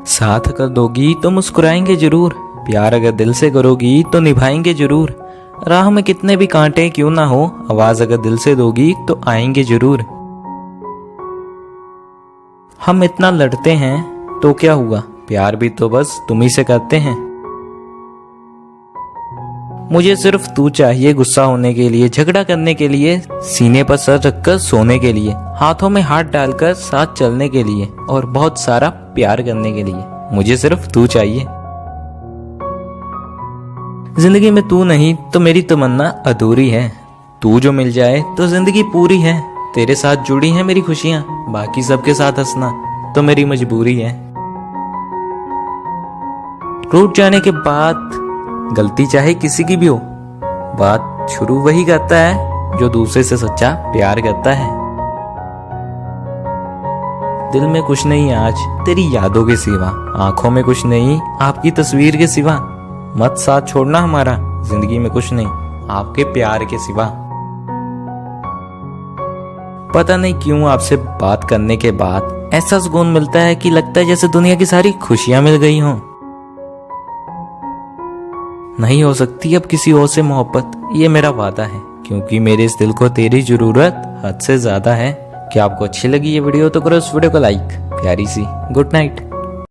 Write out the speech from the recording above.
साथ अगर दोगी तो मुस्कुराएंगे जरूर, प्यार अगर दिल से करोगी तो निभाएंगे जरूर। राह में कितने भी कांटे क्यों ना हो, आवाज अगर दिल से दोगी तो आएंगे जरूर। हम इतना लड़ते हैं तो क्या हुआ, प्यार भी तो बस तुम्ही से करते हैं। मुझे सिर्फ तू चाहिए गुस्सा होने के लिए, झगड़ा करने के लिए, सीने पर सर रखकर सोने के लिए, हाथों में हाथ डालकर साथ चलने के लिए और बहुत सारा प्यार करने के लिए। मुझे सिर्फ तू चाहिए। जिंदगी में तू नहीं तो मेरी तमन्ना अधूरी है। तू जो मिल जाए तो जिंदगी पूरी है। तेरे साथ जुड़ी हैं मेरी खुशियां, बाकी सबके साथ हंसना तो मेरी मजबूरी है। रूठ जाने के बाद गलती चाहे किसी की भी हो, बात शुरू वही करता है जो दूसरे से सच्चा प्यार करता है। दिल में कुछ नहीं आज तेरी यादों के सिवा, आंखों में कुछ नहीं आपकी तस्वीर के सिवा। मत साथ छोड़ना हमारा, जिंदगी में कुछ नहीं आपके प्यार के सिवा। पता नहीं क्यों आपसे बात करने के बाद ऐसा सुकून मिलता है कि लगता है जैसे दुनिया की सारी खुशियां मिल गई हों। नहीं हो सकती अब किसी और से मोहब्बत, ये मेरा वादा है, क्योंकि मेरे इस दिल को तेरी जरूरत हद से ज्यादा है। क्या आपको अच्छी लगी ये वीडियो तो करो इस वीडियो को लाइक। प्यारी सी गुड नाइट।